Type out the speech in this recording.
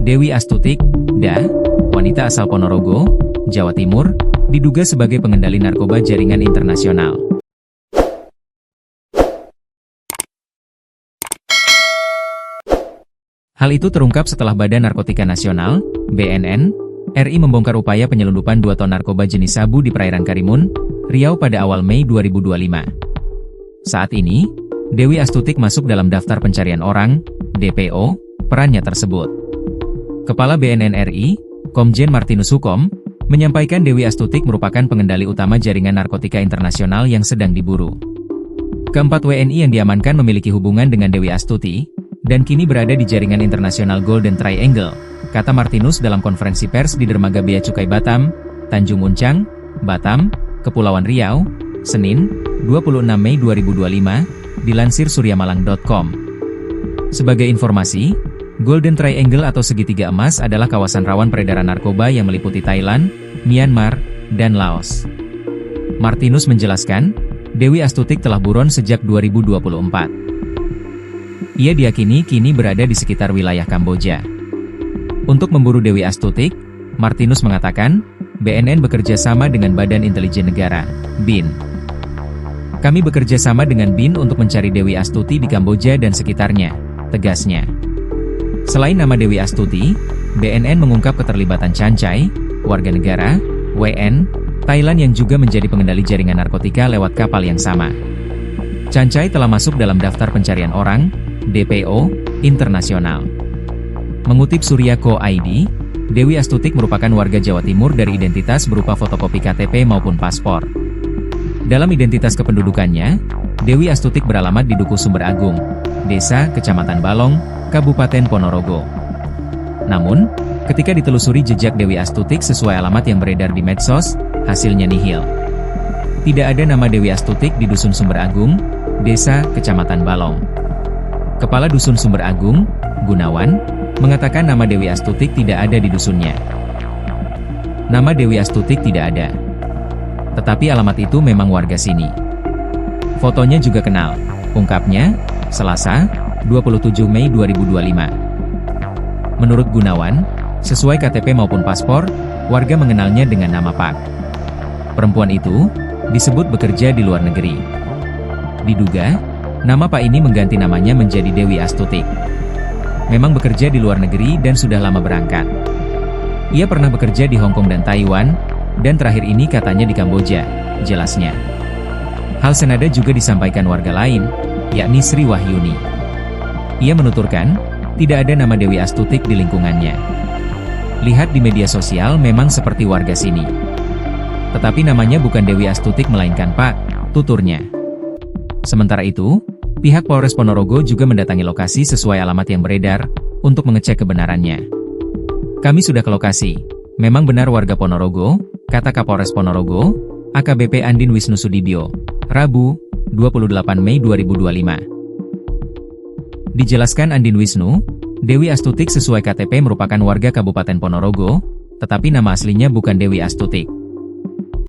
Dewi Astutik, DA, wanita asal Ponorogo, Jawa Timur, diduga sebagai pengendali narkoba jaringan internasional. Hal itu terungkap setelah Badan Narkotika Nasional, BNN, RI membongkar upaya penyelundupan 2 ton narkoba jenis sabu di perairan Karimun, Riau pada awal Mei 2025. Saat ini, Dewi Astutik masuk dalam daftar pencarian orang, DPO, perannya tersebut. Kepala BNN RI, Komjen Martinus Hukom, menyampaikan Dewi Astutik merupakan pengendali utama jaringan narkotika internasional yang sedang diburu. Keempat WNI yang diamankan memiliki hubungan dengan Dewi Astuti, dan kini berada di jaringan internasional Golden Triangle, kata Martinus dalam konferensi pers di Dermaga Bea Cukai Batam, Tanjung Uncang, Batam, Kepulauan Riau, Senin, 26 Mei 2025, dilansir suryamalang.com. Sebagai informasi, Golden Triangle atau segitiga emas adalah kawasan rawan peredaran narkoba yang meliputi Thailand, Myanmar, dan Laos. Martinus menjelaskan, Dewi Astutik telah buron sejak 2024. Ia diyakini kini berada di sekitar wilayah Kamboja. Untuk memburu Dewi Astutik, Martinus mengatakan, BNN bekerja sama dengan Badan Intelijen Negara, BIN. Kami bekerja sama dengan BIN untuk mencari Dewi Astuti di Kamboja dan sekitarnya, tegasnya. Selain nama Dewi Astuti, BNN mengungkap keterlibatan Chancai, warga negara, WN, Thailand yang juga menjadi pengendali jaringan narkotika lewat kapal yang sama. Chancai telah masuk dalam daftar pencarian orang, DPO, internasional. Mengutip Surya.co.id, Dewi Astutik merupakan warga Jawa Timur dari identitas berupa fotokopi KTP maupun paspor. Dalam identitas kependudukannya, Dewi Astutik beralamat di Duku Sumber Agung, Desa, Kecamatan Balong, Kabupaten Ponorogo. Namun, ketika ditelusuri jejak Dewi Astutik sesuai alamat yang beredar di medsos, hasilnya nihil. Tidak ada nama Dewi Astutik di Dusun Sumber Agung, Desa, Kecamatan Balong. Kepala Dusun Sumber Agung, Gunawan, mengatakan nama Dewi Astutik tidak ada di dusunnya. Nama Dewi Astutik tidak ada. Tetapi alamat itu memang warga sini. Fotonya juga kenal, ungkapnya, Selasa, 27 Mei 2025. Menurut Gunawan, sesuai KTP maupun paspor, warga mengenalnya dengan nama Pak. Perempuan itu disebut bekerja di luar negeri. Diduga, nama Pak ini mengganti namanya menjadi Dewi Astutik. Memang bekerja di luar negeri dan sudah lama berangkat. Ia pernah bekerja di Hong Kong dan Taiwan, dan terakhir ini katanya di Kamboja, jelasnya. Hal senada juga disampaikan warga lain, yakni Sri Wahyuni. Ia menuturkan, tidak ada nama Dewi Astutik di lingkungannya. Lihat di media sosial memang seperti warga sini. Tetapi namanya bukan Dewi Astutik melainkan Pak, tuturnya. Sementara itu, pihak Polres Ponorogo juga mendatangi lokasi sesuai alamat yang beredar, untuk mengecek kebenarannya. Kami sudah ke lokasi, memang benar warga Ponorogo, kata Kapolres Ponorogo, AKBP Andin Wisnu Sudibyo, Rabu, 28 Mei 2025. Dijelaskan Andin Wisnu, Dewi Astutik sesuai KTP merupakan warga Kabupaten Ponorogo, tetapi nama aslinya bukan Dewi Astutik.